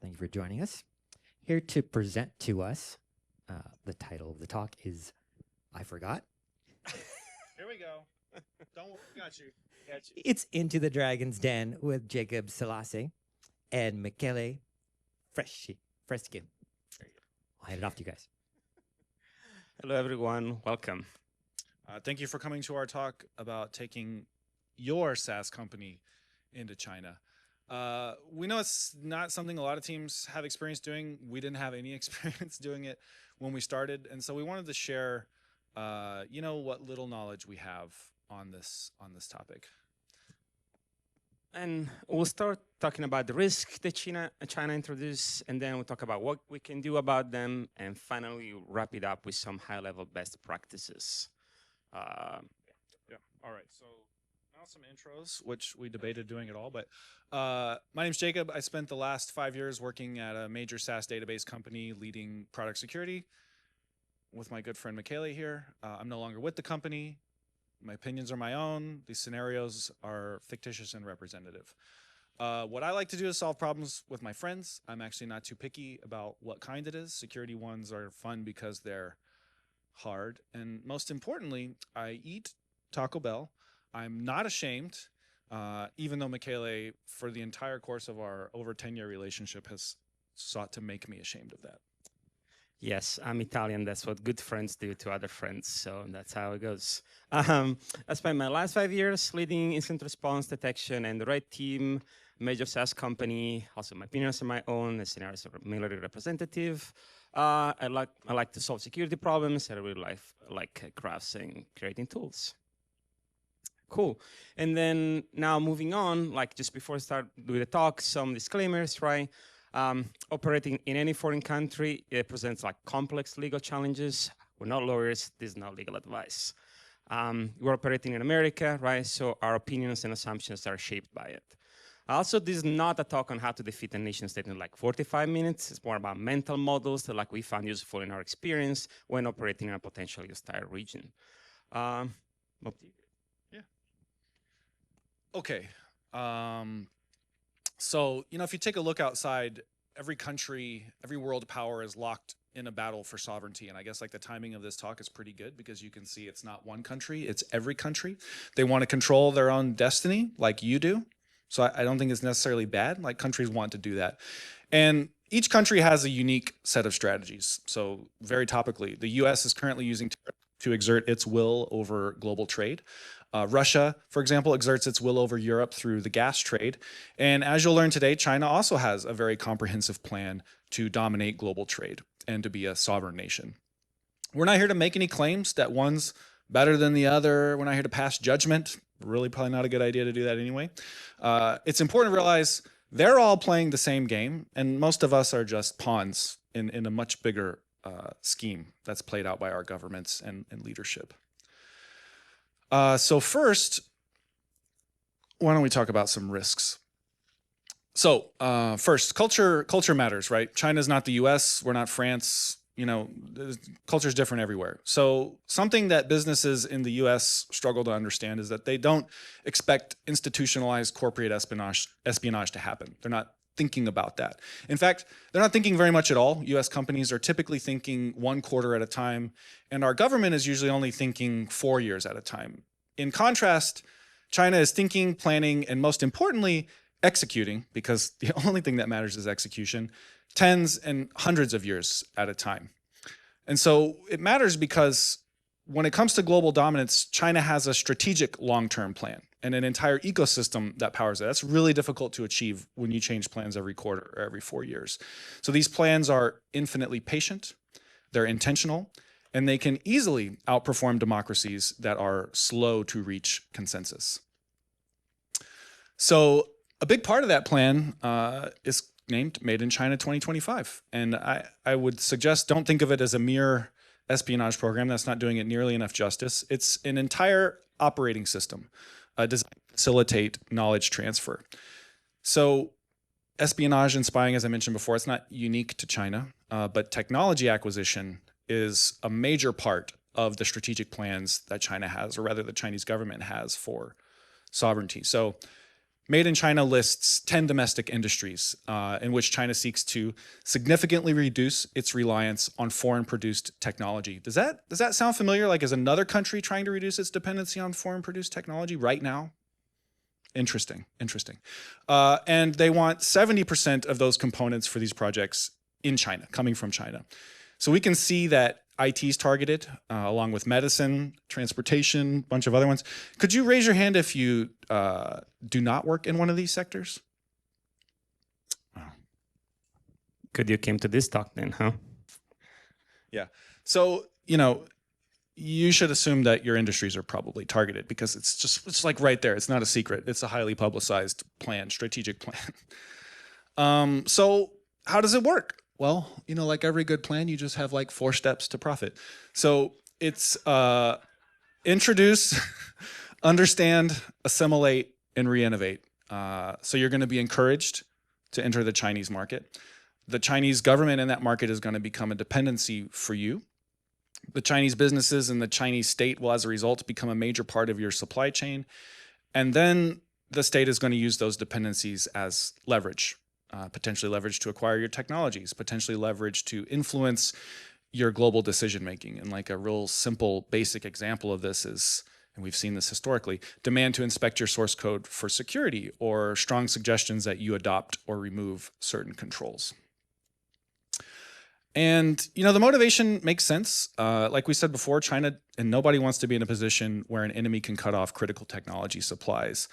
Thank you for joining us. Here to present to us, the title of the talk is, I forgot. Here we go. Don't got you. Got you. It's Into the Dragon's Den with Jacob Salassi and Michele Freschi. I'll hand it off to you guys. Hello, everyone. Welcome. Thank you for coming to our talk about taking your SaaS company into China. We know it's not something a lot of teams have experience doing. We didn't have any experience doing it when we started, and so we wanted to share, what little knowledge we have on this topic. And we'll start talking about the risk that China introduced, and then we'll talk about what we can do about them, and finally wrap it up with some high-level best practices. Yeah. All right. So now some intros, which we debated doing it all, but my name's Jacob. I spent the last 5 years working at a major SaaS database company leading product security with my good friend Michele here. I'm no longer with the company. My opinions are my own. These scenarios are fictitious and representative. What I like to do is solve problems with my friends. I'm actually not too picky about what kind it is. Security ones are fun because they're hard. And most importantly, I eat Taco Bell. I'm not ashamed, even though Michele, for the entire course of our over 10-year relationship, has sought to make me ashamed of that. Yes, I'm Italian. That's what good friends do to other friends. So that's how it goes. I spent my last 5 years leading incident response detection and the red team, major SaaS company. Also, my opinions are my own. The scenario is a military representative. I like to solve security problems. I really like crafts and creating tools. Cool. And then now moving on, like just before I start doing the talk, some disclaimers, right? Operating in any foreign country, it presents like complex legal challenges. We're not lawyers. This is not legal advice. We're operating in America, right? So our opinions and assumptions are shaped by it. Also, this is not a talk on how to defeat a nation state in like 45 minutes. It's more about mental models that like we found useful in our experience when operating in a potentially hostile region. Yeah. Okay. So, if you take a look outside, every country, every world power is locked in a battle for sovereignty. And I guess like the timing of this talk is pretty good because you can see it's not one country, it's every country. They want to control their own destiny like you do. So I don't think it's necessarily bad. Like countries want to do that. And each country has a unique set of strategies. So very topically, the US is currently using to exert its will over global trade. Russia, for example, exerts its will over Europe through the gas trade. And as you'll learn today, China also has a very comprehensive plan to dominate global trade and to be a sovereign nation. We're not here to make any claims that one's better than the other. We're not here to pass judgment. Really probably not a good idea to do that anyway. It's important to realize they're all playing the same game, and most of us are just pawns in a much bigger scheme that's played out by our governments and leadership. So first, why don't we talk about some risks? So first, culture matters, right? China's not the US, we're not France, culture's different everywhere. So something that businesses in the US struggle to understand is that they don't expect institutionalized corporate espionage to happen. They're not thinking about that. In fact, they're not thinking very much at all. US companies are typically thinking 1 quarter at a time, and our government is usually only thinking 4 years at a time. In contrast, China is thinking, planning, and most importantly, executing, because the only thing that matters is execution, tens and hundreds of years at a time. And so it matters because when it comes to global dominance, China has a strategic long-term plan and an entire ecosystem that powers it. That's really difficult to achieve when you change plans every quarter or every 4 years. So these plans are infinitely patient, they're intentional, and they can easily outperform democracies that are slow to reach consensus. So a big part of that plan is named Made in China 2025. And I would suggest don't think of it as a mere espionage program. That's not doing it nearly enough justice. It's an entire operating system designed to facilitate knowledge transfer. So espionage and spying, as I mentioned before, it's not unique to China, but technology acquisition is a major part of the strategic plans that China has, or rather the Chinese government has for sovereignty. So Made in China lists 10 domestic industries in which China seeks to significantly reduce its reliance on foreign-produced technology. Does that sound familiar? Like, is another country trying to reduce its dependency on foreign-produced technology right now? Interesting. And they want 70% of those components for these projects in China, coming from China. So we can see that IT is targeted, along with medicine, transportation, a bunch of other ones. Could you raise your hand if you do not work in one of these sectors? Good you came to this talk then, huh? Yeah. So, you should assume that your industries are probably targeted because it's like right there. It's not a secret. It's a highly publicized plan, strategic plan. So how does it work? Well, like every good plan, you just have like 4 steps to profit. So it's introduce, understand, assimilate, and re-innovate. So you're going to be encouraged to enter the Chinese market. The Chinese government in that market is going to become a dependency for you. The Chinese businesses and the Chinese state will, as a result, become a major part of your supply chain. And then the state is going to use those dependencies as leverage. Potentially leverage to acquire your technologies, potentially leverage to influence your global decision-making. And like a real simple, basic example of this is, and we've seen this historically, demand to inspect your source code for security or strong suggestions that you adopt or remove certain controls. And, the motivation makes sense. Like we said before, China, and nobody wants to be in a position where an enemy can cut off critical technology supplies.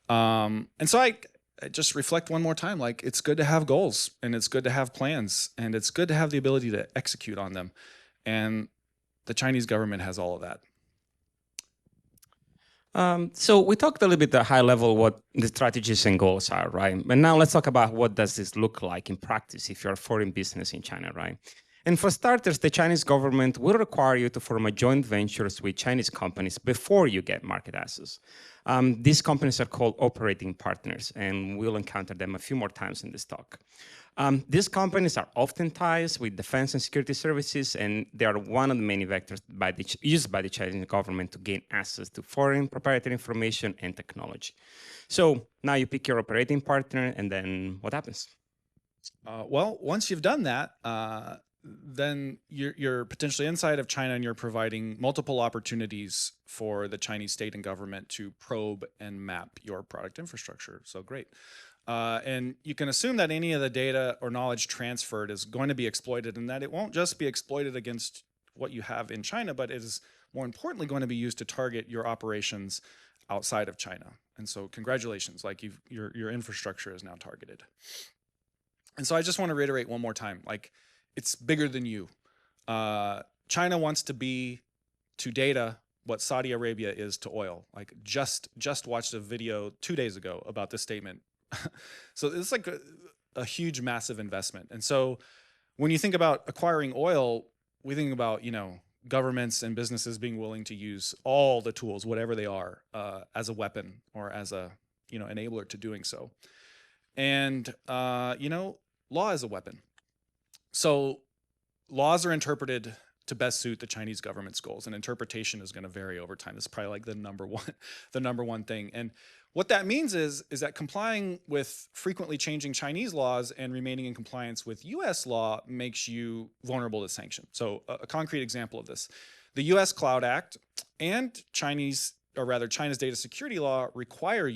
And so I just reflect one more time, like it's good to have goals and it's good to have plans and it's good to have the ability to execute on them. And the Chinese government has all of that. So we talked a little bit at high level what the strategies and goals are, right? But now let's talk about what does this look like in practice if you're a foreign business in China, right? And for starters, the Chinese government will require you to form a joint ventures with Chinese companies before you get market access. These companies are called operating partners, and we'll encounter them a few more times in this talk. These companies are often tied with defense and security services, and they are one of the many vectors used by the Chinese government to gain access to foreign proprietary information and technology. So now you pick your operating partner, and then what happens? Well, once you've done that, then you're potentially inside of China and you're providing multiple opportunities for the Chinese state and government to probe and map your product infrastructure. So great. And you can assume that any of the data or knowledge transferred is going to be exploited, and that it won't just be exploited against what you have in China, but it is more importantly going to be used to target your operations outside of China. And so congratulations, like your infrastructure is now targeted. And so I just want to reiterate one more time, like it's bigger than you. China wants to be to data what Saudi Arabia is to oil. Like just watched a video 2 days ago about this statement. So it's like a huge, massive investment. And so when you think about acquiring oil, we think about, governments and businesses being willing to use all the tools, whatever they are, as a weapon or as a, enabler to doing so. And, law is a weapon. So laws are interpreted to best suit the Chinese government's goals, and interpretation is going to vary over time. This is probably like the number one thing. And what that means is that complying with frequently changing Chinese laws and remaining in compliance with US law makes you vulnerable to sanction. So a concrete example of this, the US Cloud Act and China's data security law require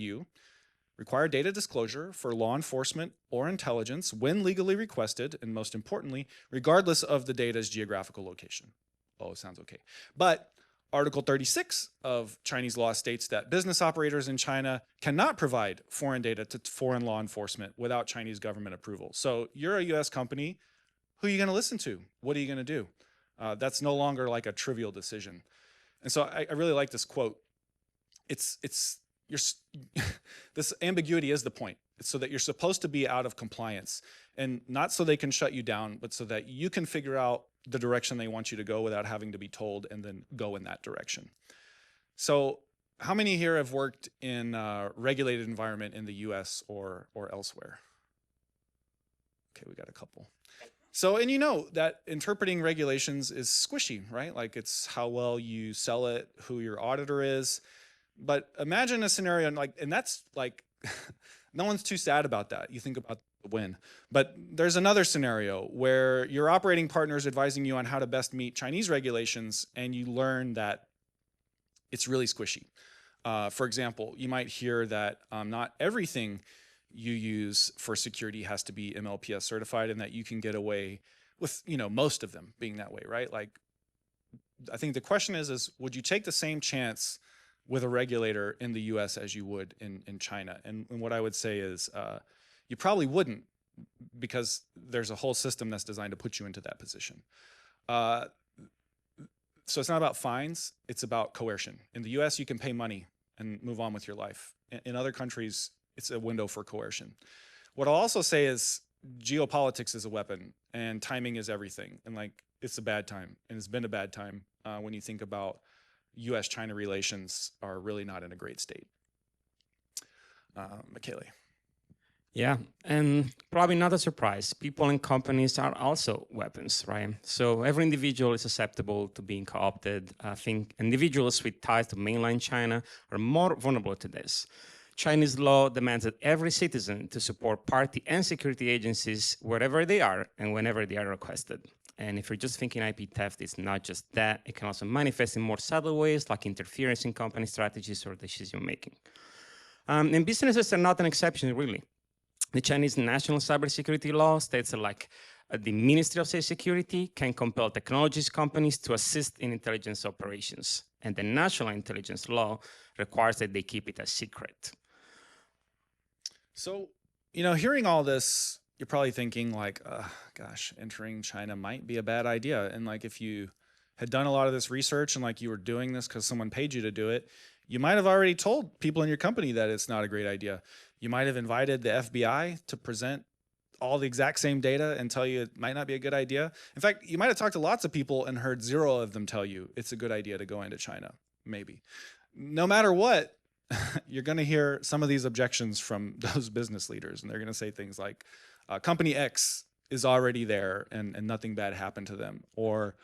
data disclosure for law enforcement or intelligence when legally requested, and most importantly, regardless of the data's geographical location. Oh, it sounds okay. But Article 36 of Chinese law states that business operators in China cannot provide foreign data to foreign law enforcement without Chinese government approval. So you're a US company, who are you going to listen to? What are you going to do? That's no longer like a trivial decision. And so I really like this quote. This ambiguity is the point. It's so that you're supposed to be out of compliance, and not so they can shut you down, but so that you can figure out the direction they want you to go without having to be told and then go in that direction. So how many here have worked in a regulated environment in the US or elsewhere? Okay, we got a couple. So, and that interpreting regulations is squishy, right? Like it's how well you sell it, who your auditor is. But imagine a scenario and that's like no one's too sad about that. You think about the win. But there's another scenario where your operating partner is advising you on how to best meet Chinese regulations, and you learn that it's really squishy. For example, you might hear that not everything you use for security has to be MLPS certified, and that you can get away with, most of them being that way, right? Like, I think the question is would you take the same chance with a regulator in the US as you would in China? And what I would say is you probably wouldn't, because there's a whole system that's designed to put you into that position. So it's not about fines, it's about coercion. In the US, you can pay money and move on with your life. In other countries, it's a window for coercion. What I'll also say is geopolitics is a weapon, and timing is everything. And like, it's a bad time, and it's been a bad time when you think about US-China relations are really not in a great state. Michele. Yeah, and probably not a surprise. People and companies are also weapons, right? So every individual is susceptible to being co-opted. I think individuals with ties to mainland China are more vulnerable to this. Chinese law demands that every citizen to support party and security agencies wherever they are and whenever they are requested. And if you're just thinking IP theft, it's not just that. It can also manifest in more subtle ways, like interference in company strategies or decision making. And businesses are not an exception, really. The Chinese national cybersecurity law states that, like, the Ministry of State Security can compel technologies companies to assist in intelligence operations. And the national intelligence law requires that they keep it a secret. So, hearing all this, you're probably thinking like, gosh, entering China might be a bad idea. And like, if you had done a lot of this research and like you were doing this because someone paid you to do it, you might have already told people in your company that it's not a great idea. You might have invited the FBI to present all the exact same data and tell you it might not be a good idea. In fact, you might have talked to lots of people and heard 0 of them tell you it's a good idea to go into China, maybe. No matter what, you're going to hear some of these objections from those business leaders, and they're going to say things like, company X is already there and nothing bad happened to them, or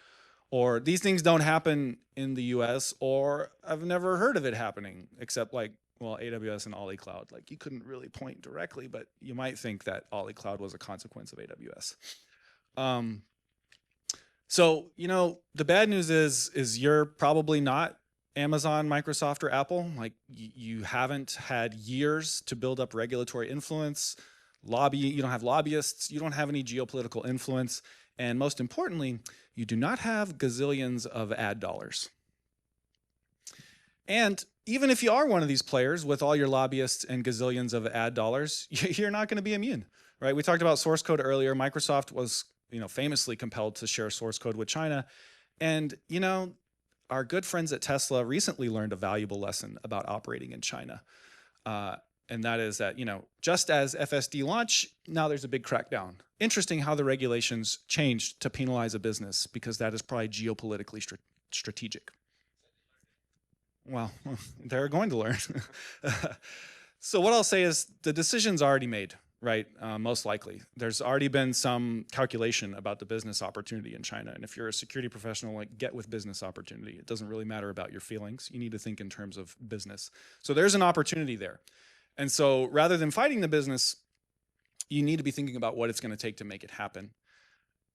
these things don't happen in the US, or I've never heard of it happening, except like, well, AWS and Ollie Cloud. Like, you couldn't really point directly, but you might think that Ollie Cloud was a consequence of AWS. So, the bad news is you're probably not Amazon, Microsoft, or Apple. Like, you haven't had years to build up regulatory influence, you don't have lobbyists, you don't have any geopolitical influence, and most importantly, you do not have gazillions of ad dollars. And even if you are one of these players with all your lobbyists and gazillions of ad dollars, you're not going to be immune, right? We talked about source code earlier. Microsoft was, famously compelled to share source code with China. And, our good friends at Tesla recently learned a valuable lesson about operating in China. And that is that, just as FSD launch, now there's a big crackdown. Interesting how the regulations changed to penalize a business, because that is probably geopolitically strategic. Well, they're going to learn. So what I'll say is the decision's already made, right? Most likely. There's already been some calculation about the business opportunity in China. And if you're a security professional, like, get with business opportunity. It doesn't really matter about your feelings. You need to think in terms of business. So there's an opportunity there. And so rather than fighting the business, you need to be thinking about what it's going to take to make it happen.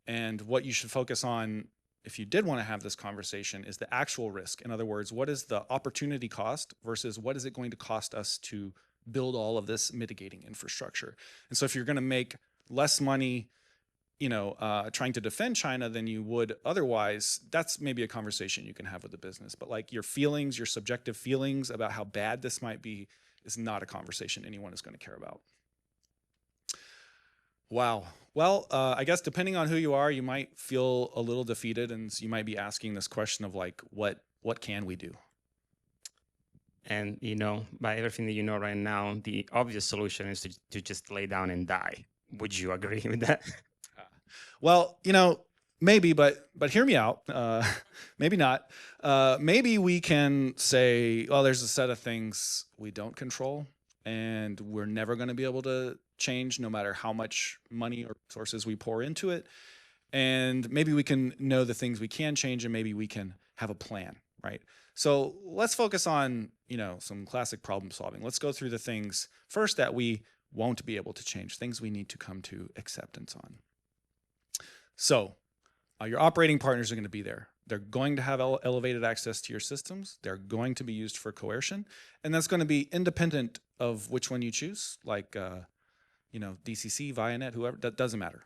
And what you should focus on, if you did want to have this conversation, is the actual risk. In other words, what is the opportunity cost versus what is it going to cost us to build all of this mitigating infrastructure? And so if you're going to make less money, trying to defend China than you would otherwise, that's maybe a conversation you can have with the business. But like, your feelings, your subjective feelings about how bad this might be, is not a conversation anyone is going to care about. Wow. Well, I guess depending on who you are, you might feel a little defeated, and you might be asking this question of like, what can we do? And, by everything that you know right now, the obvious solution is to just lay down and die. Would you agree with that? Well, maybe, but hear me out. Maybe not. Maybe we can say, well, there's a set of things we don't control, and we're never going to be able to change no matter how much money or resources we pour into it. And maybe we can know the things we can change, and maybe we can have a plan, right? So let's focus on, some classic problem solving. Let's go through the things first that we won't be able to change, things we need to come to acceptance on. So your operating partners are going to be there. They're going to have elevated access to your systems. They're going to be used for coercion. And that's going to be independent of which one you choose, like, DCC, Vianet, whoever, that doesn't matter.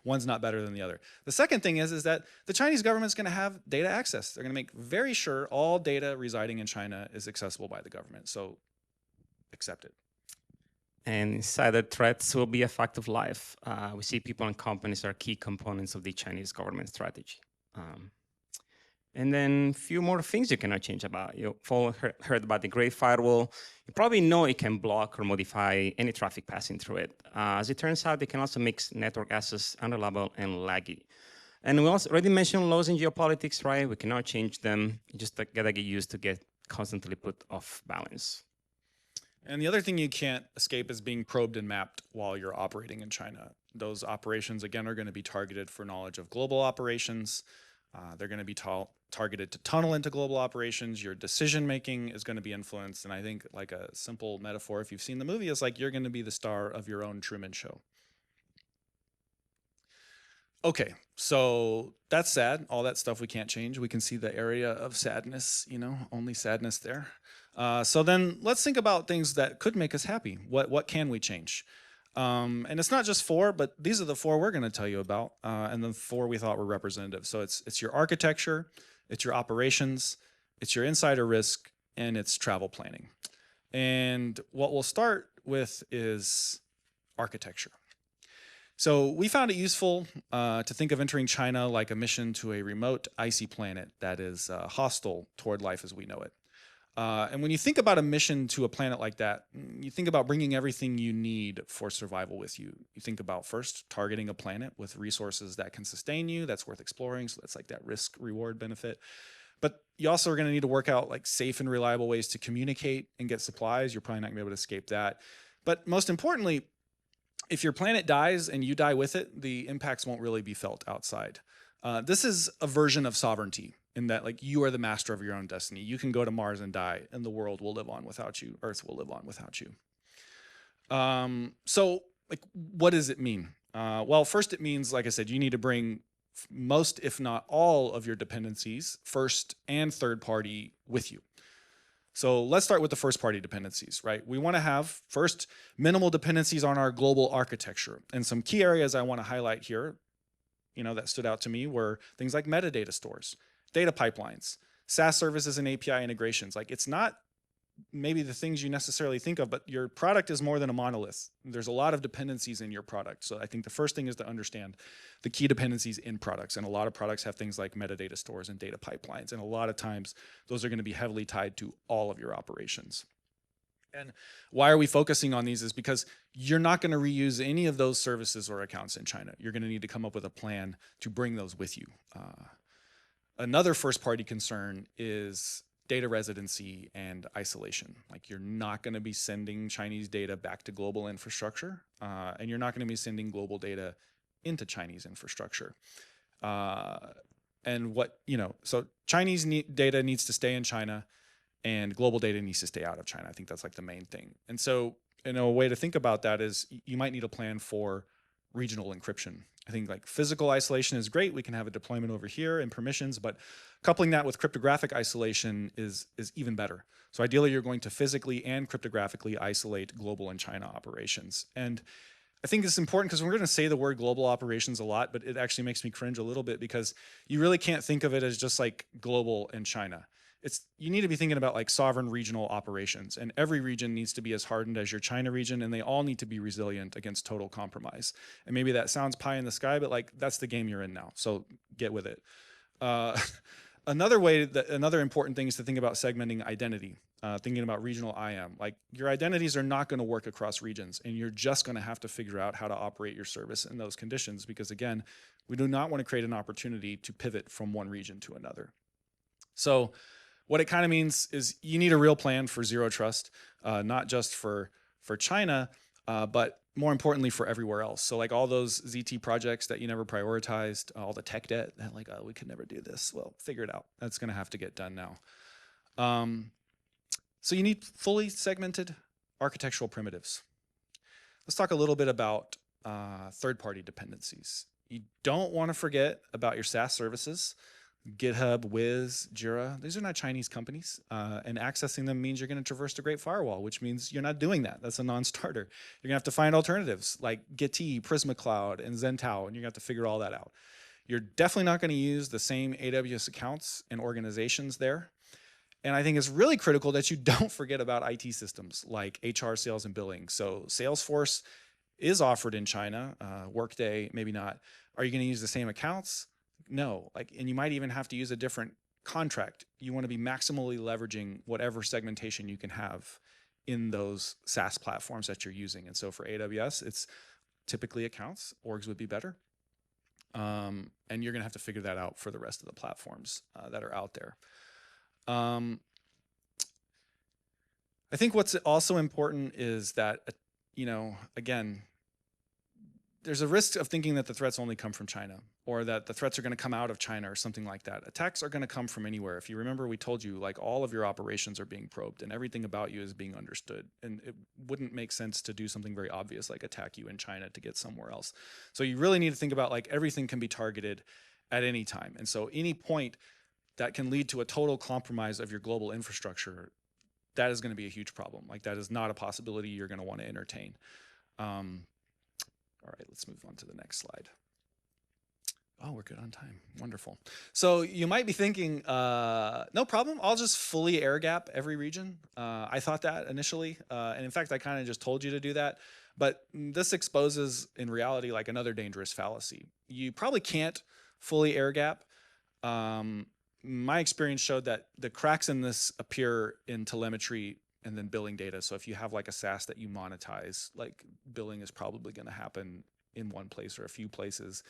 One's not better than the other. The second thing is that the Chinese government's going to have data access. They're going to make very sure all data residing in China is accessible by the government. So accept it. And insider threats will be a fact of life. We see people and companies are key components of the Chinese government strategy. And then a few more things you cannot change about. You've all heard about the Great Firewall. You probably know it can block or modify any traffic passing through it. As it turns out, it can also make network access unreliable and laggy. And we also already mentioned laws in geopolitics, right? We cannot change them. You just gotta get used to get constantly put off balance. And the other thing you can't escape is being probed and mapped while you're operating in China. Those operations, again, are going to be targeted for knowledge of global operations. They're going to be targeted to tunnel into global operations. Your decision-making is going to be influenced. And I think like a simple metaphor, if you've seen the movie, is like you're going to be the star of your own Truman Show. Okay, so that's sad. All that stuff we can't change. We can see the area of sadness, only sadness there. So then let's think about things that could make us happy. What can we change? And it's not just 4, but these are the 4 we're going to tell you about, and the 4 we thought were representative. So it's your architecture, it's your operations, it's your insider risk, and it's travel planning. And what we'll start with is architecture. So we found it useful to think of entering China like a mission to a remote, icy planet that is hostile toward life as we know it. And when you think about a mission to a planet like that, you think about bringing everything you need for survival with you. You think about first targeting a planet with resources that can sustain you, that's worth exploring. So that's like that risk reward benefit. But you also are going to need to work out like safe and reliable ways to communicate and get supplies. You're probably not going to be able to escape that. But most importantly, if your planet dies and you die with it, the impacts won't really be felt outside. This is a version of sovereignty in that like you are the master of your own destiny. You can go to Mars and die and the world will live on without you. Earth will live on without you. So like, what does it mean? Well, first it means, like I said, you need to bring most, if not all of your dependencies, first and third party with you. So let's start with the first party dependencies, right? We want to have first minimal dependencies on our global architecture. And some key areas I want to highlight here, that stood out to me were things like metadata stores, data pipelines, SaaS services and API integrations. Like it's not maybe the things you necessarily think of, but your product is more than a monolith. There's a lot of dependencies in your product. So I think the first thing is to understand the key dependencies in products. And a lot of products have things like metadata stores and data pipelines. And a lot of times those are going to be heavily tied to all of your operations. And why are we focusing on these is because you're not going to reuse any of those services or accounts in China. You're going to need to come up with a plan to bring those with you. Another first party concern is data residency and isolation. Like you're not going to be sending Chinese data back to global infrastructure, and you're not going to be sending global data into Chinese infrastructure. And so Chinese data needs to stay in China and global data needs to stay out of China. I think that's like the main thing. And so, a way to think about that is you might need a plan for regional encryption. I think like physical isolation is great. We can have a deployment over here and permissions, but coupling that with cryptographic isolation is even better. So ideally, you're going to physically and cryptographically isolate global and China operations. And I think it's important because we're going to say the word global operations a lot, but it actually makes me cringe a little bit because you really can't think of it as just like global and China. You need to be thinking about like sovereign regional operations, and every region needs to be as hardened as your China region, and they all need to be resilient against total compromise. And maybe that sounds pie in the sky, but like that's the game you're in now. So get with it. Another important thing is to think about segmenting identity, thinking about regional IAM. Like your identities are not going to work across regions, and you're just going to have to figure out how to operate your service in those conditions because again, we do not want to create an opportunity to pivot from one region to another. So what it kind of means is you need a real plan for zero trust, not just for China, but more importantly for everywhere else. So like all those ZT projects that you never prioritized, all the tech debt, that like, oh, we could never do this. Well, figure it out. That's going to have to get done now. So you need fully segmented architectural primitives. Let's talk a little bit about third-party dependencies. You don't want to forget about your SaaS services. GitHub, Wiz, Jira, these are not Chinese companies, and accessing them means you're going to traverse the Great Firewall, which means you're not doing that. That's a non-starter. You're going to have to find alternatives like Git, Prisma Cloud, and Zentao, and you're going to have to figure all that out. You're definitely not going to use the same AWS accounts and organizations there. And I think it's really critical that you don't forget about IT systems like HR, sales, and billing. So Salesforce is offered in China, Workday, maybe not. Are you going to use the same accounts? No, and you might even have to use a different contract. You want to be maximally leveraging whatever segmentation you can have in those SaaS platforms that you're using. And so for AWS, it's typically accounts. Orgs would be better. And you're going to have to figure that out for the rest of the platforms that are out there. I think what's also important is that, again, there's a risk of thinking that the threats only come from China, or that the threats are going to come out of China or something like that. Attacks are going to come from anywhere. If you remember, we told you all of your operations are being probed and everything about you is being understood. And it wouldn't make sense to do something very obvious like attack you in China to get somewhere else. So you really need to think about everything can be targeted at any time. And so any point that can lead to a total compromise of your global infrastructure, that is going to be a huge problem. That is not a possibility you're going to want to entertain. All right, let's move on to the next slide. Oh, we're good on time. Wonderful. So you might be thinking, no problem. I'll just fully air gap every region. I thought that initially. And in fact, I kind of just told you to do that. But this exposes, in reality, another dangerous fallacy. You probably can't fully air gap. My experience showed that the cracks in this appear in telemetry and then billing data. So if you have a SaaS that you monetize, billing is probably going to happen in one place or a few places.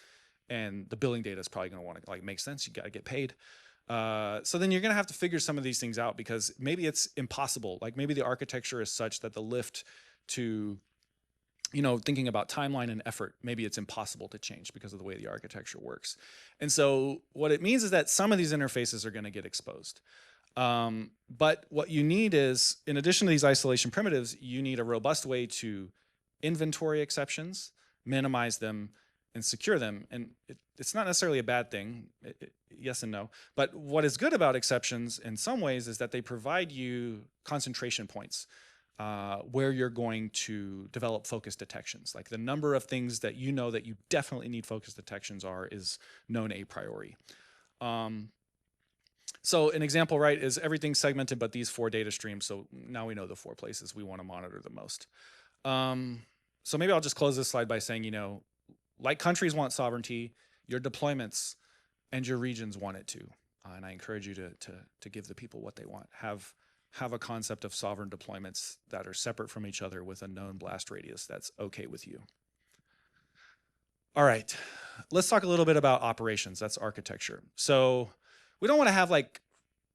And the billing data is probably going to want to make sense. You got to get paid. So then you're going to have to figure some of these things out because maybe it's impossible. Maybe the architecture is such that the lift to, thinking about timeline and effort, maybe it's impossible to change because of the way the architecture works. And so what it means is that some of these interfaces are going to get exposed. But what you need is, in addition to these isolation primitives, you need a robust way to inventory exceptions, minimize them, and secure them. And it's not necessarily a bad thing, yes and no. But what is good about exceptions in some ways is that they provide you concentration points where you're going to develop focus detections. The number of things that you know that you definitely need focus detections is known a priori. So an example, is everything segmented but these 4 data streams. So now we know the 4 places we want to monitor the most. So maybe I'll just close this slide by saying, countries want sovereignty, your deployments and your regions want it too. And I encourage you to give the people what they want. Have a concept of sovereign deployments that are separate from each other with a known blast radius that's okay with you. All right, let's talk a little bit about operations. That's architecture. So we don't want to have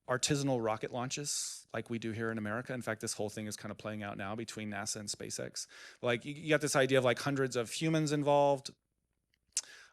artisanal rocket launches like we do here in America. In fact, this whole thing is kind of playing out now between NASA and SpaceX. You got this idea of hundreds of humans involved.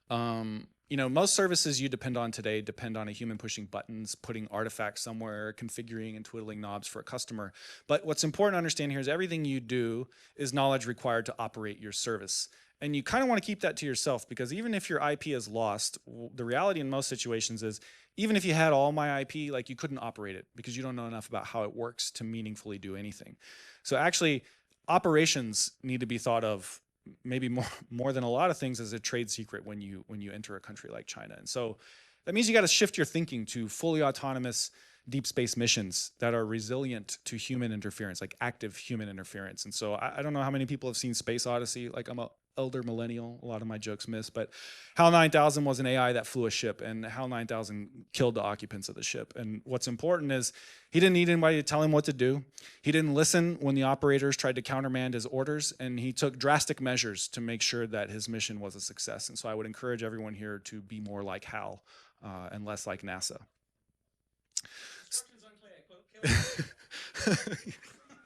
Most services you depend on today depend on a human pushing buttons, putting artifacts somewhere, configuring and twiddling knobs for a customer. But what's important to understand here is everything you do is knowledge required to operate your service. And you kind of want to keep that to yourself because even if your IP is lost, the reality in most situations is even if you had all my IP, you couldn't operate it because you don't know enough about how it works to meaningfully do anything. So actually, operations need to be thought of maybe more than a lot of things as a trade secret when you enter a country like China. And so that means you got to shift your thinking to fully autonomous deep space missions that are resilient to human interference, active human interference. And so I don't know how many people have seen Space Odyssey. I'm a elder millennial, a lot of my jokes miss, but HAL 9000 was an AI that flew a ship, and HAL 9000 killed the occupants of the ship. And what's important is he didn't need anybody to tell him what to do. He didn't listen when the operators tried to countermand his orders, and he took drastic measures to make sure that his mission was a success. And so I would encourage everyone here to be more like HAL and less like NASA.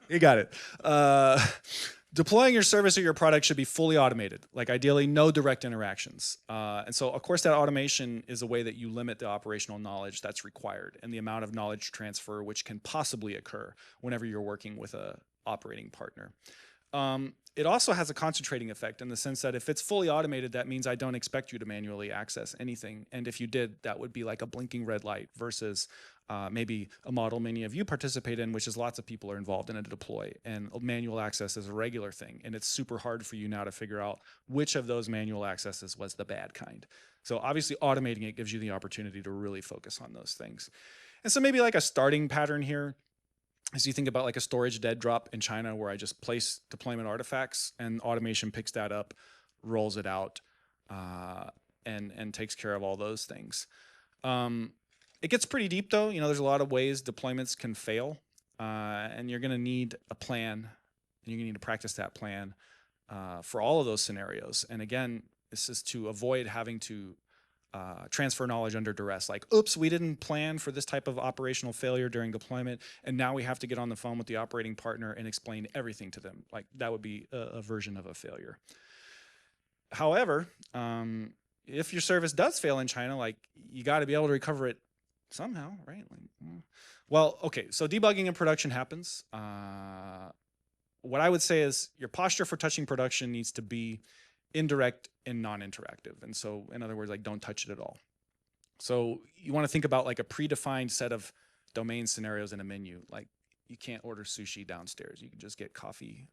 You got it. Deploying your service or your product should be fully automated, like ideally no direct interactions. And so, of course, that automation is a way that you limit the operational knowledge that's required and the amount of knowledge transfer which can possibly occur whenever you're working with an operating partner. It also has a concentrating effect in the sense that if it's fully automated, that means I don't expect you to manually access anything. And if you did, that would be like a blinking red light versus maybe a model many of you participate in, which is lots of people are involved in a deploy, and manual access is a regular thing. And it's super hard for you now to figure out which of those manual accesses was the bad kind. So obviously automating it gives you the opportunity to really focus on those things. And so maybe like a starting pattern here, as you think about like a storage dead drop in China where I just place deployment artifacts and automation picks that up, rolls it out, and takes care of all those things. It gets pretty deep though. You know, there's a lot of ways deployments can fail, and you're gonna need a plan, and you're gonna need to practice that plan for all of those scenarios. And again, this is to avoid having to transfer knowledge under duress, like, oops, we didn't plan for this type of operational failure during deployment, and now we have to get on the phone with the operating partner and explain everything to them. Like, that would be a version of a failure. However, if your service does fail in China, like, you got to be able to recover it somehow, right? Like, well, okay, so debugging in production happens. What I would say is your posture for touching production needs to be indirect and non-interactive. And so, in other words, like, don't touch it at all. So you want to think about like a predefined set of domain scenarios in a menu. Like, you can't order sushi downstairs. You can just get coffee,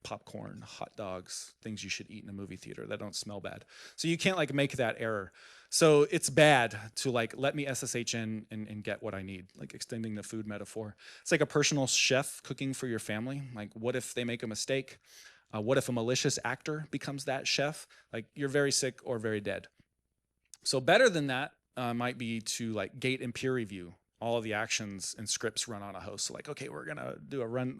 popcorn, hot dogs, things you should eat in a movie theater that don't smell bad. So you can't like make that error. So it's bad to like, let me SSH in and get what I need, like extending the food metaphor. It's like a personal chef cooking for your family. Like, what if they make a mistake? What if a malicious actor becomes that chef? Like, you're very sick or very dead. So better than that might be to like gate and peer review all of the actions and scripts run on a host. So like, okay, we're gonna do a run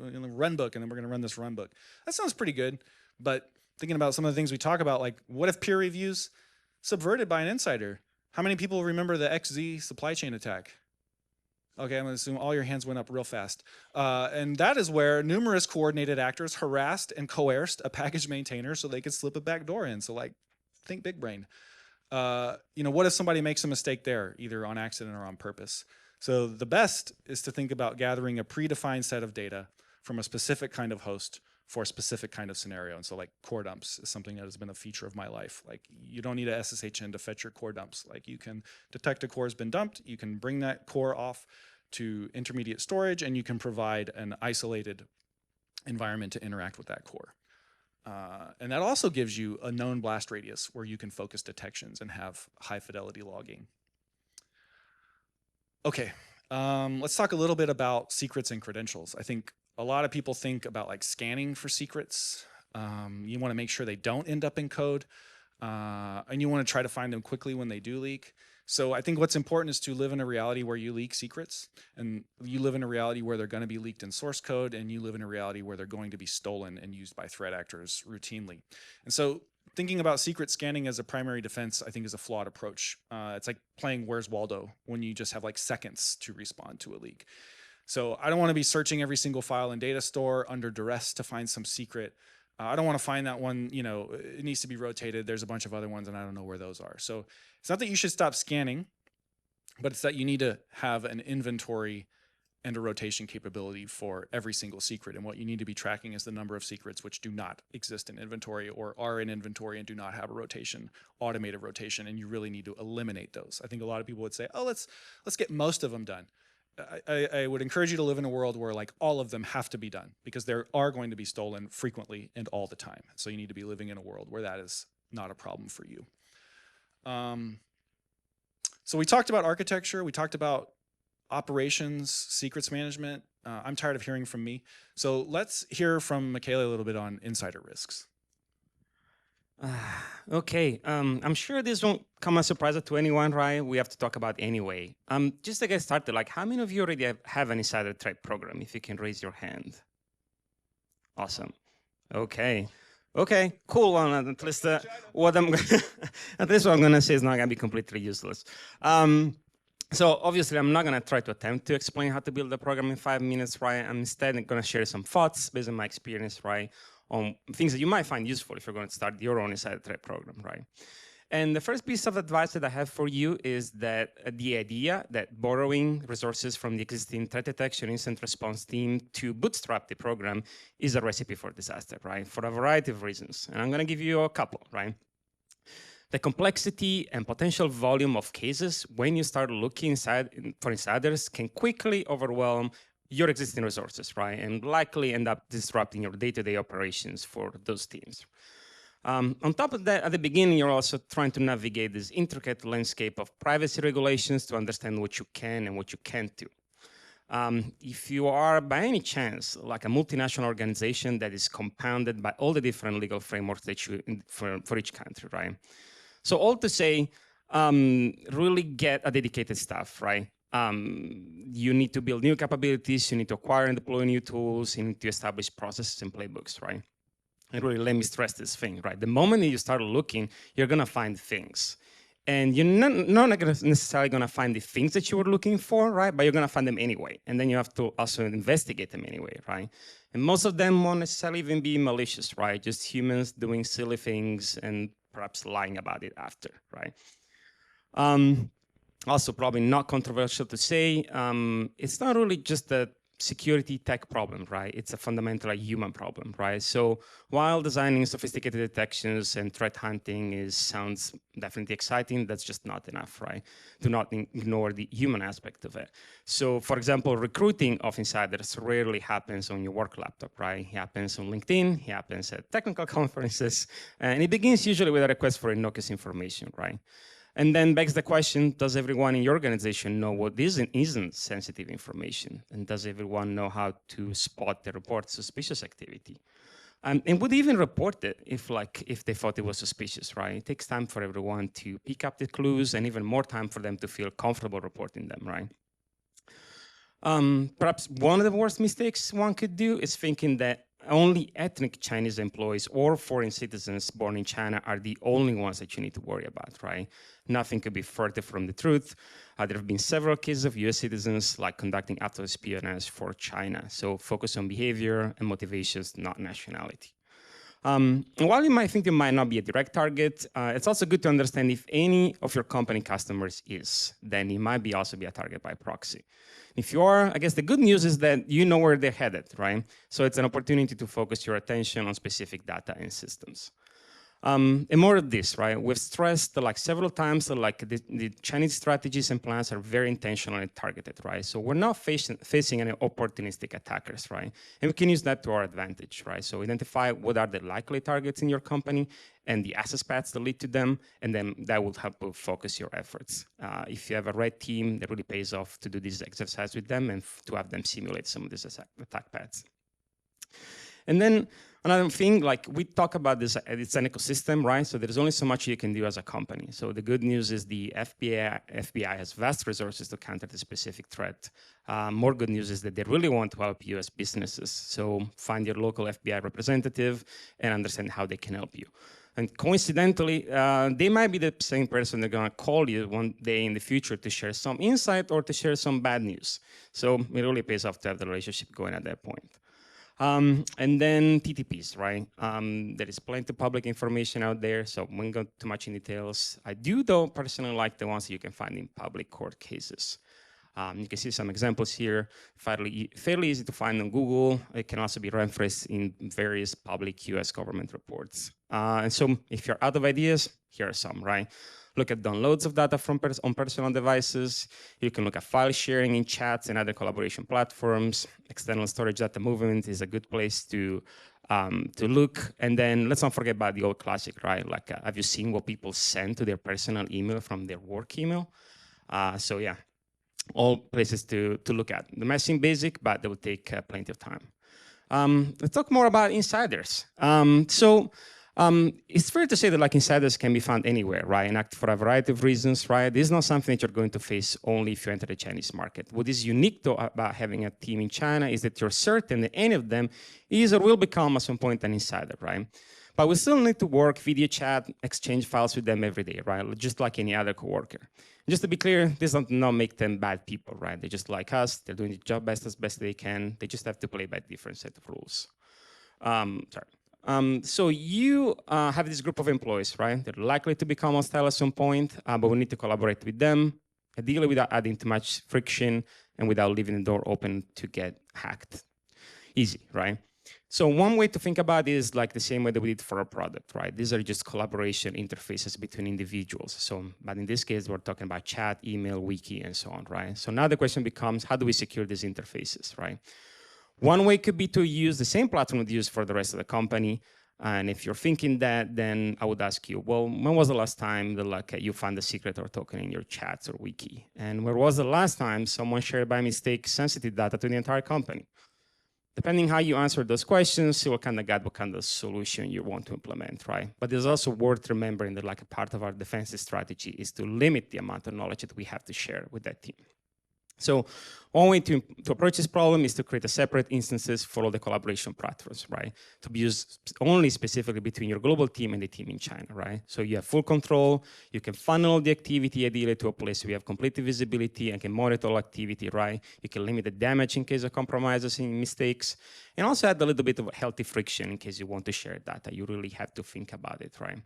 book, and then we're gonna run this run book. That sounds pretty good, but thinking about some of the things we talk about, like, what if peer reviews subverted by an insider? How many people remember the XZ supply chain attack? Okay, I'm gonna assume all your hands went up real fast. And that is where numerous coordinated actors harassed and coerced a package maintainer so they could slip a backdoor in. So like, think big brain. You know, what if somebody makes a mistake there, either on accident or on purpose? So the best is to think about gathering a predefined set of data from a specific kind of host for a specific kind of scenario. And so like core dumps is something that has been a feature of my life. Like, you don't need a SSH in to fetch your core dumps. Like, you can detect a core has been dumped, you can bring that core off to intermediate storage, and you can provide an isolated environment to interact with that core. And that also gives you a known blast radius where you can focus detections and have high fidelity logging. Okay, let's talk a little bit about secrets and credentials. I think a lot of people think about like scanning for secrets. You want to make sure they don't end up in code, and you want to try to find them quickly when they do leak. So I think what's important is to live in a reality where you leak secrets, and you live in a reality where they're going to be leaked in source code, and you live in a reality where they're going to be stolen and used by threat actors routinely. And so thinking about secret scanning as a primary defense, I think, is a flawed approach. It's like playing Where's Waldo when you just have like seconds to respond to a leak. So I don't want to be searching every single file in data store under duress to find some secret. I don't want to find that one, you know, it needs to be rotated. There's a bunch of other ones and I don't know where those are. So it's not that you should stop scanning, but it's that you need to have an inventory and a rotation capability for every single secret. And what you need to be tracking is the number of secrets which do not exist in inventory or are in inventory and do not have a rotation, automated rotation, and you really need to eliminate those. I think a lot of people would say, oh, let's get most of them done. I would encourage you to live in a world where like all of them have to be done, because there are going to be stolen frequently and all the time. So you need to be living in a world where that is not a problem for you. So we talked about architecture, we talked about operations, secrets management. I'm tired of hearing from me. So let's hear from Michele a little bit on insider risks. Okay, I'm sure this won't come as a surprise to anyone, right? We have to talk about anyway. Just to get started, like, how many of you already have an insider threat program? If you can raise your hand. Awesome. Okay, cool. At least what I'm gonna say is not gonna be completely useless. So obviously, I'm not gonna try to attempt to explain how to build a program in 5 minutes, right? I'm instead gonna share some thoughts based on my experience, right, on things that you might find useful if you're going to start your own insider threat program, right? And the first piece of advice that I have for you is that the idea that borrowing resources from the existing threat detection incident response team to bootstrap the program is a recipe for disaster, right? For a variety of reasons. And I'm going to give you a couple, right? The complexity and potential volume of cases when you start looking for insiders can quickly overwhelm your existing resources, right? And likely end up disrupting your day-to-day operations for those teams. On top of that, at the beginning, you're also trying to navigate this intricate landscape of privacy regulations to understand what you can and what you can't do. If you are, by any chance, like a multinational organization that is compounded by all the different legal frameworks that for each country, right? So all to say, really get a dedicated staff, right? You need to build new capabilities, you need to acquire and deploy new tools, you need to establish processes and playbooks, right? And really, let me stress this thing, right? The moment that you start looking, you're gonna find things. And you're not necessarily gonna find the things that you were looking for, right? But you're gonna find them anyway. And then you have to also investigate them anyway, right? And most of them won't necessarily even be malicious, right? Just humans doing silly things and perhaps lying about it after, right? Also, probably not controversial to say, it's not really just a security tech problem, right? It's a fundamentally human problem, right? So while designing sophisticated detections and threat hunting sounds definitely exciting, that's just not enough, right? Do not ignore the human aspect of it. So for example, recruiting of insiders rarely happens on your work laptop, right? It happens on LinkedIn, it happens at technical conferences, and it begins usually with a request for innocuous information, right? And then begs the question, does everyone in your organization know what isn't sensitive information? And does everyone know how to spot the report suspicious activity? And would even report it if they thought it was suspicious, right? It takes time for everyone to pick up the clues and even more time for them to feel comfortable reporting them, right? Perhaps one of the worst mistakes one could do is thinking that only ethnic Chinese employees or foreign citizens born in China are the only ones that you need to worry about, right? Nothing could be further from the truth. There have been several cases of US citizens conducting active espionage for China. So focus on behavior and motivations, not nationality. While you might think you might not be a direct target, it's also good to understand if any of your company customers is, then you might also be a target by proxy. If you are, I guess the good news is that you know where they're headed, right? So it's an opportunity to focus your attention on specific data and systems. And more of this, right? We've stressed several times that the Chinese strategies and plans are very intentional and targeted, right? So we're not facing any opportunistic attackers, right? And we can use that to our advantage, right? So identify what are the likely targets in your company and the access paths that lead to them, and then that will help you focus your efforts. If you have a right team, that really pays off to do this exercise with them and to have them simulate some of these attack paths. And then another thing, we talk about this, it's an ecosystem, right? So there's only so much you can do as a company. So the good news is the FBI has vast resources to counter the specific threat. More good news is that they really want to help you as businesses. So find your local FBI representative and understand how they can help you. And coincidentally, they might be the same person that's gonna call you one day in the future to share some insight or to share some bad news. So it really pays off to have the relationship going at that point. And then TTPs, right? There is plenty of public information out there, so we won't go too much in details. I do, though, personally like the ones that you can find in public court cases. You can see some examples here, fairly easy to find on Google. It can also be referenced in various public US government reports. And so if you're out of ideas, here are some, right? Look at downloads of data from on personal devices. You can look at file sharing in chats and other collaboration platforms. External storage data movement is a good place to look. And then let's not forget about the old classic, right? Have you seen what people send to their personal email from their work email? So yeah, all places to look at. The messaging basic, but they will take plenty of time. Let's talk more about insiders. It's fair to say that insiders can be found anywhere, right? And act for a variety of reasons, right? This is not something that you're going to face only if you enter the Chinese market. What is unique though about having a team in China is that you're certain that any of them is or will become at some point an insider, right? But we still need to work, video chat, exchange files with them every day, right? Just like any other coworker. Just to be clear, this does not make them bad people, right? They're just like us. They're doing the job as best they can. They just have to play by a different set of rules. Sorry. So you have this group of employees, right? They're likely to become hostile at some point, but we need to collaborate with them, ideally without adding too much friction and without leaving the door open to get hacked. Easy, right? So one way to think about it is like the same way that we did for our product, right? These are just collaboration interfaces between individuals. So, but in this case, we're talking about chat, email, wiki, and so on, right? So now the question becomes, how do we secure these interfaces, right? One way could be to use the same platform we use for the rest of the company. And if you're thinking that, then I would ask you, well, when was the last time that you found a secret or token in your chats or wiki? And where was the last time someone shared by mistake sensitive data to the entire company? Depending how you answer those questions, you will kind of get what kind of solution you want to implement, right? But there's also worth remembering that like a part of our defensive strategy is to limit the amount of knowledge that we have to share with that team. So one way to approach this problem is to create a separate instances for all the collaboration platforms, right? To be used only specifically between your global team and the team in China, right? So you have full control, you can funnel the activity ideally to a place where you have complete visibility and can monitor all activity, right? You can limit the damage in case of compromises and mistakes, and also add a little bit of healthy friction in case you want to share data. You really have to think about it, right?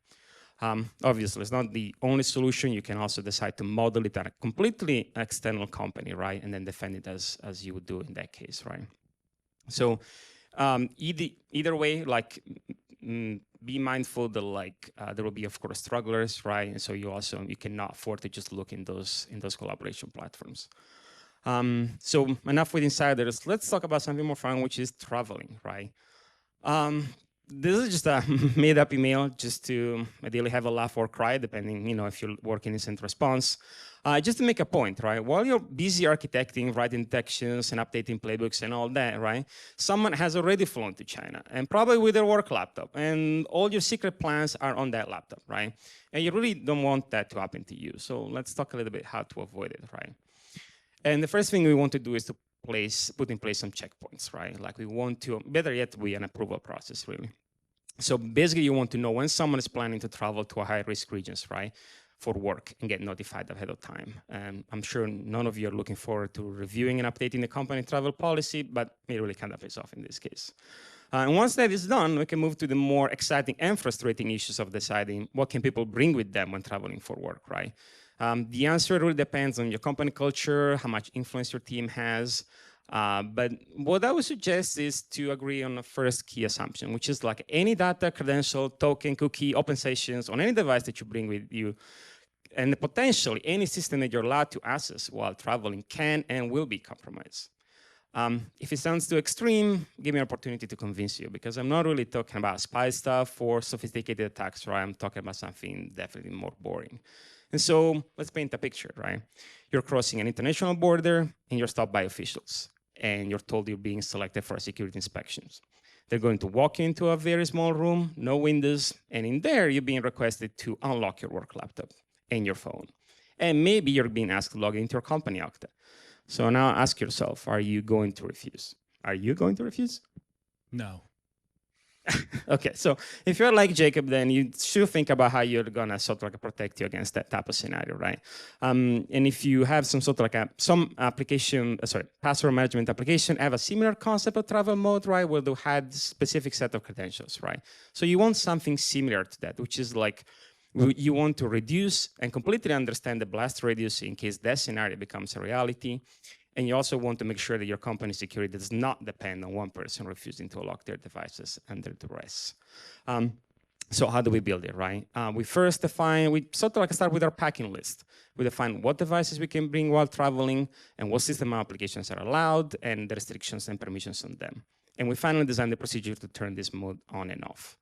Obviously, it's not the only solution. You can also decide to model it at a completely external company, right? And then defend it as you would do in that case, right? So either way, like be mindful that there will be, of course, strugglers, right? And so you cannot afford to just look in those collaboration platforms. So enough with insiders. Let's talk about something more fun, which is traveling, right? This is just a made-up email just to ideally have a laugh or cry, depending, if you're working in incident response. Just to make a point, right? While you're busy architecting, writing detections and updating playbooks and all that, right? Someone has already flown to China, and probably with their work laptop, and all your secret plans are on that laptop, right? And you really don't want that to happen to you. So let's talk a little bit how to avoid it, right? And the first thing we want to do is to put in place some checkpoints, right? Like we want to, better yet, an approval process, really. So basically, you want to know when someone is planning to travel to a high-risk regions, right, for work and get notified ahead of time. And I'm sure none of you are looking forward to reviewing and updating the company travel policy, but it really kind of pays off in this case. And once that is done, we can move to the more exciting and frustrating issues of deciding what can people bring with them when traveling for work, right? The answer really depends on your company culture, how much influence your team has. But what I would suggest is to agree on the first key assumption, which is like any data, credential, token, cookie, open sessions on any device that you bring with you, and potentially any system that you're allowed to access while traveling can and will be compromised. If it sounds too extreme, give me an opportunity to convince you, because I'm not really talking about spy stuff or sophisticated attacks, right? I'm talking about something definitely more boring. And so let's paint a picture, right? You're crossing an international border and you're stopped by officials, and you're told you're being selected for a security inspections. They're going to walk into a very small room, no windows, and in there you're being requested to unlock your work laptop and your phone. And maybe you're being asked to log into your company Okta. So now ask yourself, are you going to refuse? Are you going to refuse? No. Okay, so if you're like Jacob, then you should think about how you're gonna sort of like protect you against that type of scenario, right? And if you have some sort of like password management application, have a similar concept of travel mode, right, where they had specific set of credentials, right? So you want something similar to that, which is like you want to reduce and completely understand the blast radius in case that scenario becomes a reality. And you also want to make sure that your company security does not depend on one person refusing to unlock their devices under duress. So how do we build it, right? We sort of like start with our packing list. We define what devices we can bring while traveling and what system applications are allowed and the restrictions and permissions on them. And we finally design the procedure to turn this mode on and off.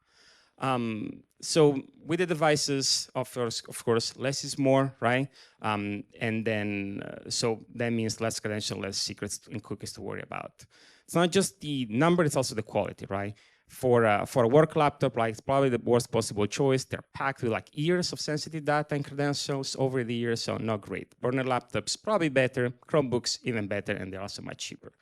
So with the devices, of course, less is more, right? And then, so that means less credentials, less secrets and cookies to worry about. It's not just the number, it's also the quality, right? For a work laptop, like it's probably the worst possible choice. They're packed with like years of sensitive data and credentials over the years, so not great. Burner laptops, probably better. Chromebooks, even better, and they're also much cheaper.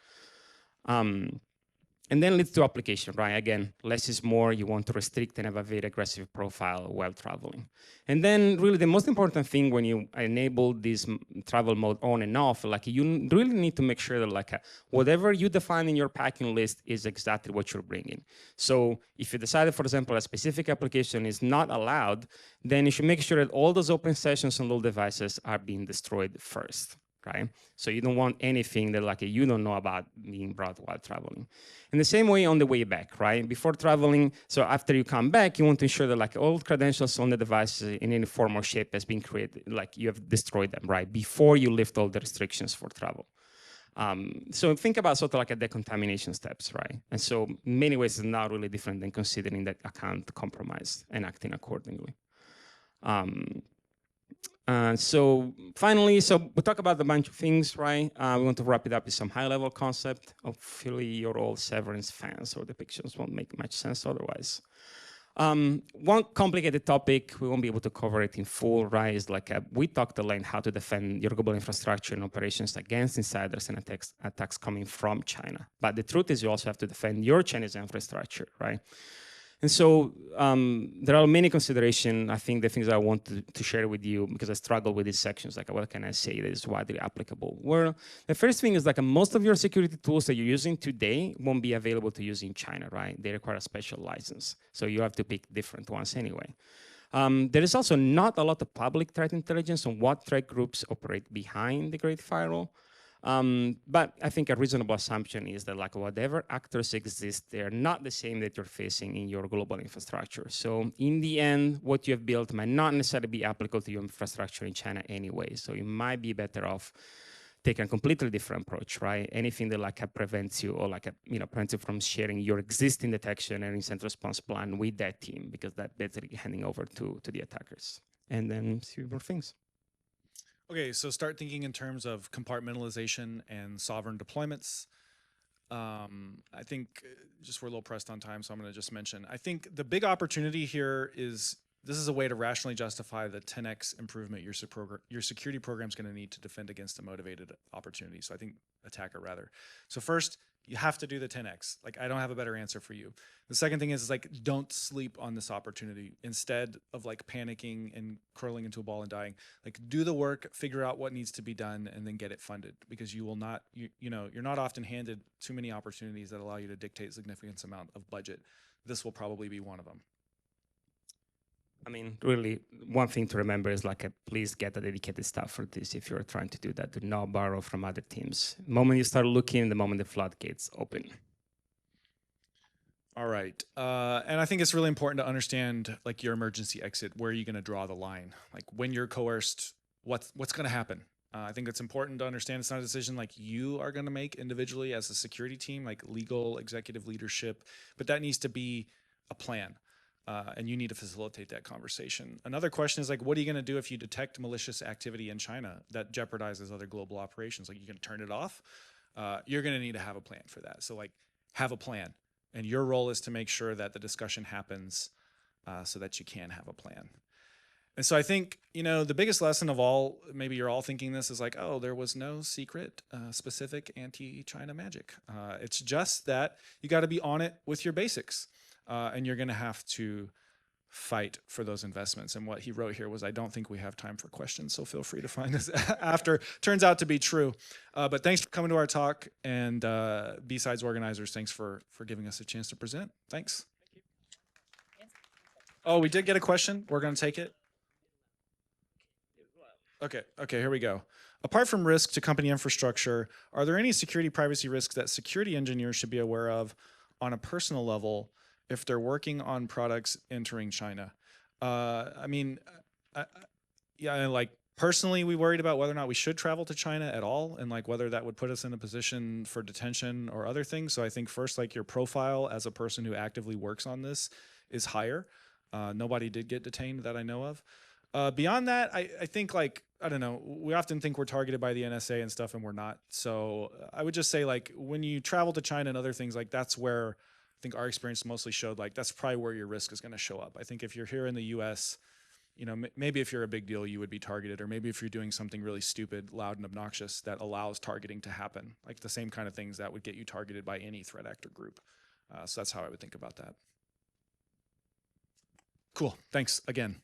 And then leads to application, right? Again, less is more. You want to restrict and have a very aggressive profile while traveling. And then really the most important thing when you enable this travel mode on and off, like you really need to make sure that like whatever you define in your packing list is exactly what you're bringing. So if you decided, for example, a specific application is not allowed, then you should make sure that all those open sessions on all devices are being destroyed first. Right? So you don't want anything that like you don't know about being brought while traveling. In the same way on the way back, right? Before traveling, so after you come back, you want to ensure that like all credentials on the device in any form or shape has been created, like you have destroyed them, right? Before you lift all the restrictions for travel. So think about sort of like a decontamination steps, right? And so in many ways it's not really different than considering that account compromised and acting accordingly. So finally, so we talk about a bunch of things, right? We want to wrap it up with some high-level concept. Hopefully you're all Severance fans, or depictions won't make much sense otherwise. One complicated topic, we won't be able to cover it in full, right? Is like we talked at length how to defend your global infrastructure and operations against insiders and attacks coming from China. But the truth is you also have to defend your Chinese infrastructure, right? And so there are many considerations. I think the things I want to share with you, because I struggle with these sections, like what can I say that is widely applicable? Well, the first thing is like most of your security tools that you're using today won't be available to use in China, right? They require a special license. So you have to pick different ones anyway. There is also not a lot of public threat intelligence on what threat groups operate behind the Great Firewall. But I think a reasonable assumption is that like whatever actors exist, they're not the same that you're facing in your global infrastructure. So in the end, what you have built might not necessarily be applicable to your infrastructure in China anyway. So you might be better off taking a completely different approach, right? Anything that like prevents you or like prevents you from sharing your existing detection and incident response plan with that team, because that's basically handing over to the attackers. And then see more things. Okay, so start thinking in terms of compartmentalization and sovereign deployments. I think just we're a little pressed on time, so I'm going to just mention. I think the big opportunity here is this is a way to rationally justify the 10x improvement your security program is going to need to defend against a motivated opportunity. So I think attacker rather. So first, you have to do the 10x. Like I don't have a better answer for you. The second thing is like don't sleep on this opportunity. Instead of like panicking and curling into a ball and dying, like do the work, figure out what needs to be done, and then get it funded, because you will not, you're not often handed too many opportunities that allow you to dictate a significant amount of budget. This will probably be one of them. I mean, really, one thing to remember is like, please get a dedicated staff for this if you're trying to do that. Do not borrow from other teams. The moment you start looking, the moment the floodgates open. All right. And I think it's really important to understand like your emergency exit. Where are you going to draw the line? Like when you're coerced, what's going to happen? I think it's important to understand it's not a decision like you are going to make individually as a security team, like legal, executive leadership, but that needs to be a plan. And you need to facilitate that conversation. Another question is like, what are you going to do if you detect malicious activity in China that jeopardizes other global operations? Like you can turn it off. You're going to need to have a plan for that. So like have a plan. And your role is to make sure that the discussion happens so that you can have a plan. And so I think, the biggest lesson of all, maybe you're all thinking this, is like, oh, there was no secret specific anti-China magic. It's just that you got to be on it with your basics. And you're going to have to fight for those investments. And what he wrote here was, I don't think we have time for questions, so feel free to find this after. Turns out to be true. But thanks for coming to our talk. And BSides organizers, thanks for giving us a chance to present. Thanks. Thank you. Oh, we did get a question. We're going to take it. Okay, here we go. Apart from risk to company infrastructure, are there any security privacy risks that security engineers should be aware of on a personal level if they're working on products entering China? Like personally, we worried about whether or not we should travel to China at all, and like whether that would put us in a position for detention or other things. So I think first, like your profile as a person who actively works on this is higher. Nobody did get detained that I know of. Beyond that, I think like, I don't know, we often think we're targeted by the NSA and stuff, and we're not. So I would just say like when you travel to China and other things, like that's where I think our experience mostly showed like that's probably where your risk is going to show up. I think if you're here in the US, you know, maybe if you're a big deal, you would be targeted, or maybe if you're doing something really stupid, loud, and obnoxious that allows targeting to happen, like the same kind of things that would get you targeted by any threat actor group. So that's how I would think about that. Cool. Thanks again.